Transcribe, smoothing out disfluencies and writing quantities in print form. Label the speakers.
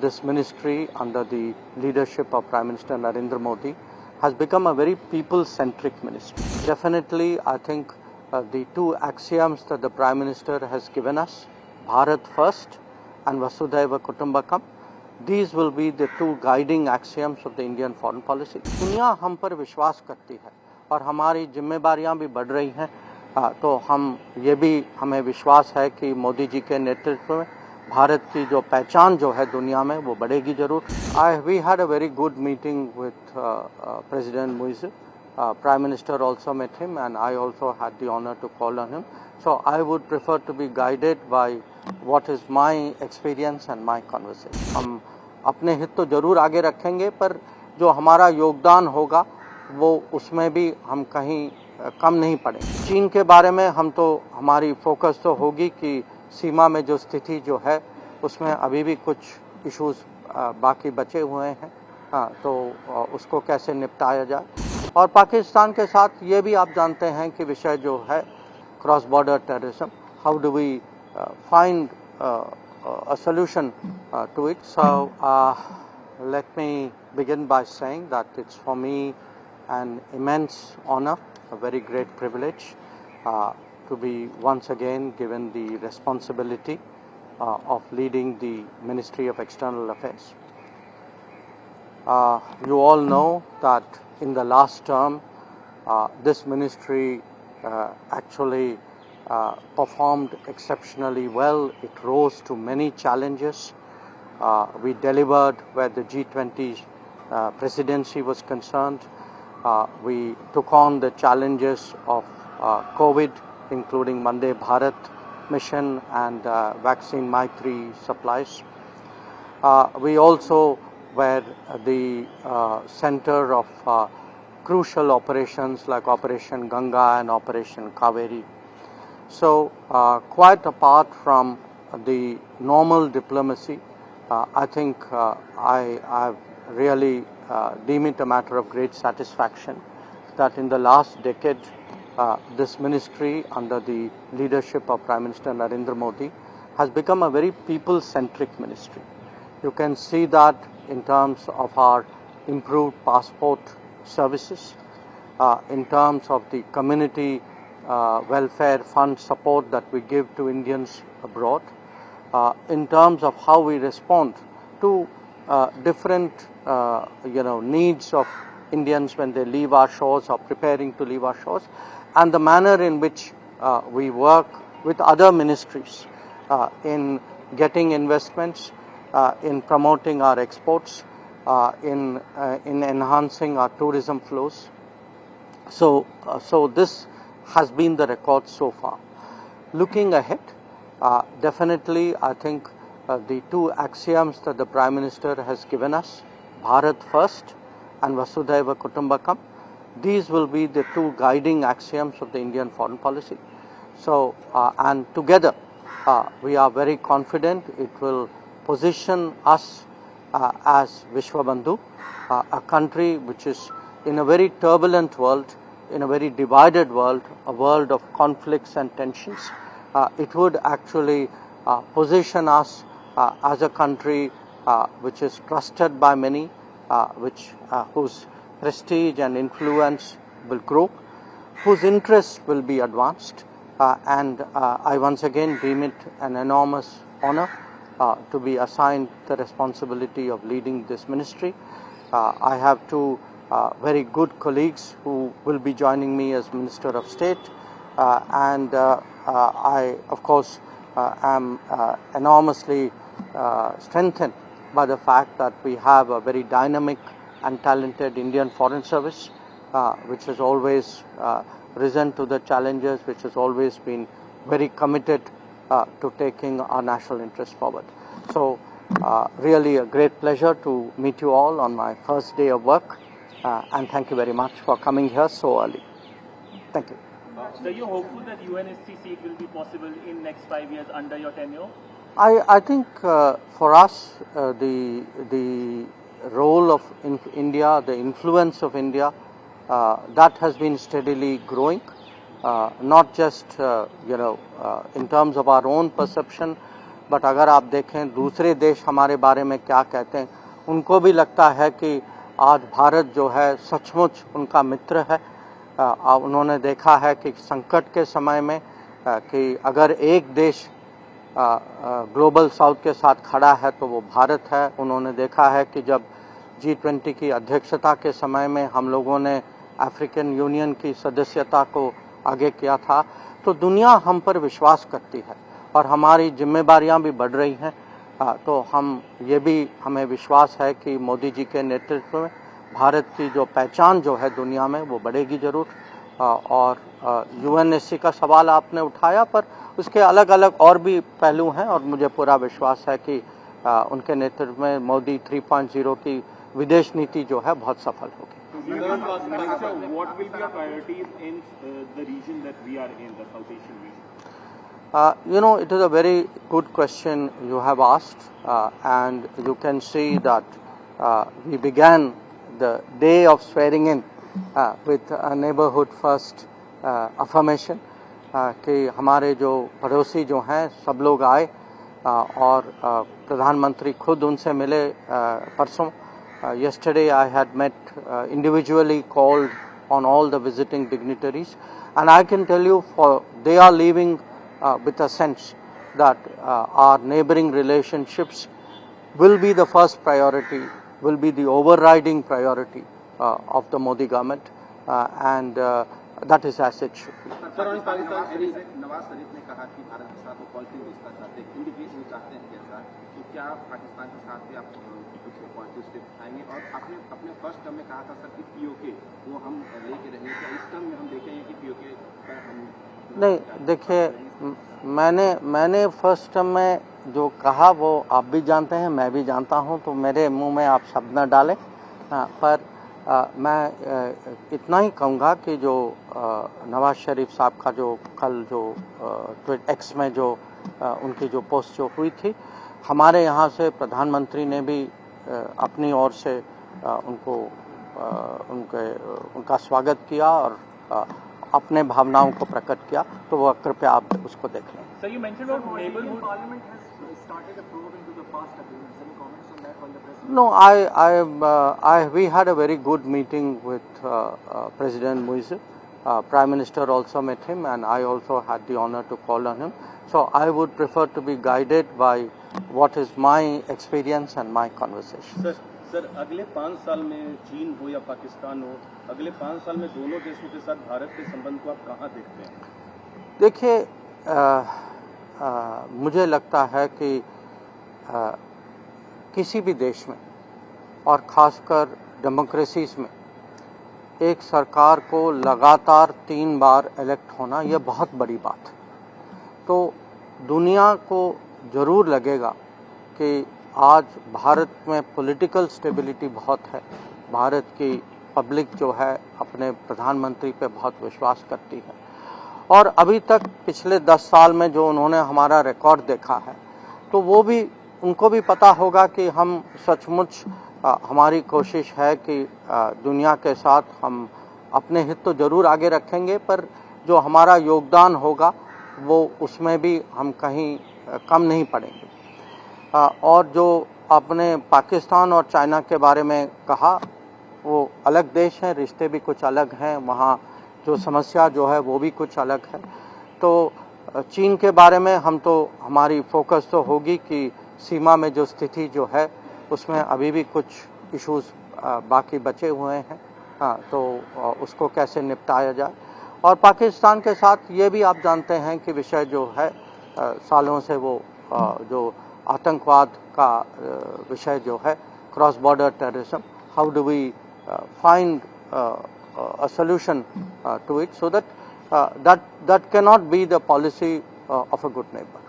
Speaker 1: this ministry under the leadership of Prime Minister Narendra Modi has become a very people-centric ministry. Definitely, I think the two axioms that the Prime Minister has given us, Bharat first and Vasudhaiva Kutumbakam, these will be the two guiding axioms of the Indian foreign policy. दुनिया हम पर विश्वास करती है और हमारी जिम्मेदारियां भी बढ़ रही हैं, तो हमें विश्वास है कि मोदी जी के नेतृत्व में भारत की जो पहचान जो है दुनिया में वो बढ़ेगी जरूर. We had a very good meeting with President Muiz. Prime Minister also met him and I also had the honor to call on him. So I would prefer to be guided by what is my experience and my conversation. हम अपने हित तो जरूर आगे रखेंगे, पर जो हमारा योगदान होगा वो उसमें भी हम कहीं कम नहीं पड़ेंगे. चीन के बारे में हमारी फोकस तो होगी कि सीमा में जो स्थिति जो है उसमें अभी भी कुछ इश्यूज बाकी बचे हुए हैं, तो उसको कैसे निपटाया जाए. और पाकिस्तान के साथ ये भी आप जानते हैं कि विषय जो है cross border terrorism, how do we find a solution to it. So let me begin by saying that it's for me an immense honor, a very great privilege to be once again given the responsibility of leading the Ministry of External Affairs. You all know that in the last term this ministry actually performed exceptionally well. It rose to many challenges. We delivered where the G20 presidency was concerned. We took on the challenges of COVID, including Vande Bharat mission and vaccine Maitri supplies. We also were the center of crucial operations like Operation Ganga and Operation Kaveri. So quite apart from the normal diplomacy, I think I really deem it a matter of great satisfaction that in the last decade this ministry under the leadership of Prime Minister Narendra Modi has become a very people-centric ministry. You can see that in terms of our improved passport services, in terms of the community welfare fund support that we give to Indians abroad, in terms of how we respond to different needs of Indians when they leave our shores or preparing to leave our shores, and the manner in which we work with other ministries in getting investments, in promoting our exports, in enhancing our tourism flows. So this has been the record so far. Looking ahead, definitely I think the two axioms that the Prime Minister has given us, Bharat first and Vasudhaiva Kutumbakam, these will be the two guiding axioms of the Indian foreign policy. So and together we are very confident it will position us as Vishwabandhu, a country which is in a very turbulent world, in a very divided world, a world of conflicts and tensions. It would actually position us as a country which is trusted by many, whose prestige and influence will grow, whose interests will be advanced, and I once again deem it an enormous honor to be assigned the responsibility of leading this ministry. I have two very good colleagues who will be joining me as Minister of State, and I of course am enormously strengthened by the fact that we have a very dynamic and talented Indian Foreign Service which has always risen to the challenges, which has always been very committed to taking our national interests forward. So really a great pleasure to meet you all on my first day of work. And thank you very much for coming here so early. Thank you.
Speaker 2: So are you hopeful that UNSC seat will be possible in next 5 years under your tenure?
Speaker 1: I think for us the role of India, the influence of India, that has been steadily growing, not just in terms of our own perception, but अगर आप देखें दूसरे देश हमारे बारे में क्या कहते हैं, उनको भी लगता है कि आज भारत जो है सचमुच उनका मित्र है। उन्होंने देखा है कि संकट के समय में कि अगर एक देश ग्लोबल साउथ के साथ खड़ा है तो वो भारत है। उन्होंने देखा है कि जब G20 की अध्यक्षता के समय में हम लोगों ने अफ्रीकन यूनियन की सदस्यता को आगे किया था, तो दुनिया हम पर विश्वास करती है और हमारी जिम्मेदारियां भी बढ़ रही हैं। तो हमें विश्वास है कि मोदी जी के नेतृत्व में भारत की जो पहचान जो है दुनिया में वो बढ़ेगी जरूर। और UNSC का सवाल आपने उठाया, पर उसके अलग अलग और भी पहलू हैं और मुझे पूरा विश्वास है कि उनके नेतृत्व में मोदी 3.0 की विदेश नीति जो है बहुत सफल होगी।
Speaker 2: What will be your priorities in the region that we are in, the South Asian region?
Speaker 1: It is a very good question you have asked, and you can see that we began the day of swearing in with a neighborhood first affirmation कि हमारे जो पड़ोसी जो हैं सब लोग आए और प्रधानमंत्री खुद उनसे मिले परसों। Yesterday I had met individually called on all the visiting dignitaries, and I can tell you they are leaving with a sense that our neighboring relationships will be the first priority, will be the overriding priority of the Modi government, and that is as it should be.
Speaker 3: Nawaz Sharif ने कहा कि भारत के साथ वो positive रिश्ता चाहते हैं, indication चाहते हैं जैसा, तो क्या पाकिस्तान के साथ भी आप कुछ पॉजिटिव स्टेप उठाएंगे? और आपने अपने फर्स्ट टर्म में कहा था सर कि POK वो हम लेके रहेंगे, तो इस टर्म में हम देखेंगे कि POK पर हम
Speaker 1: नहीं, देखिए मैंने फर्स्ट टर्म में जो कहा वो आप भी जानते हैं, मैं भी जानता हूं, तो मेरे मुंह में आप शब्द न डालें। पर मैं इतना ही कहूँगा कि जो नवाज शरीफ साहब का जो कल जो X में जो उनकी जो पोस्ट जो हुई थी, हमारे यहाँ से प्रधानमंत्री ने भी अपनी ओर से उनका स्वागत किया और अपने भावनाओं को प्रकट किया, तो वो कृपया आप उसको देख लें।
Speaker 2: So you mentioned about neighborhood.
Speaker 4: Parliament has started a probe into the past agreements. Any comments on that while the president?
Speaker 1: No, we had a very good meeting with President Muiz. Prime Minister also met him, and I also had the honor to call on him. So I would prefer to be guided by what is my experience and my conversation.
Speaker 3: Sir अगले 5 साल में चीन हो या पाकिस्तान हो, अगले 5 साल में दोनों देशों के साथ भारत के संबंध को आप कहाँ देखते हैं?
Speaker 1: देखिए, मुझे लगता है कि किसी भी देश में और खासकर डेमोक्रेसीज में एक सरकार को लगातार 3 बार इलेक्ट होना यह बहुत बड़ी बात है। तो दुनिया को ज़रूर लगेगा कि आज भारत में पॉलिटिकल स्टेबिलिटी बहुत है, भारत की पब्लिक जो है अपने प्रधानमंत्री पे बहुत विश्वास करती है, और अभी तक पिछले 10 साल में जो उन्होंने हमारा रिकॉर्ड देखा है, तो वो भी उनको भी पता होगा कि हम सचमुच हमारी कोशिश है कि दुनिया के साथ हम अपने हित तो ज़रूर आगे रखेंगे, पर जो हमारा योगदान होगा वो उसमें भी हम कहीं कम नहीं पड़ेंगे। और जो आपने पाकिस्तान और चाइना के बारे में कहा, वो अलग देश हैं, रिश्ते भी कुछ अलग हैं, वहाँ जो समस्या जो है वो भी कुछ अलग है। तो चीन के बारे में हमारी फोकस तो होगी कि सीमा में जो स्थिति जो है उसमें अभी भी कुछ इश्यूज बाकी बचे हुए हैं, तो उसको कैसे निपटाया जाए। और पाकिस्तान के साथ ये भी आप जानते हैं कि विषय जो है सालों से वो जो आतंकवाद का विषय जो है, cross border terrorism, how do we find a solution to it, so that that cannot be the policy of a good neighbor.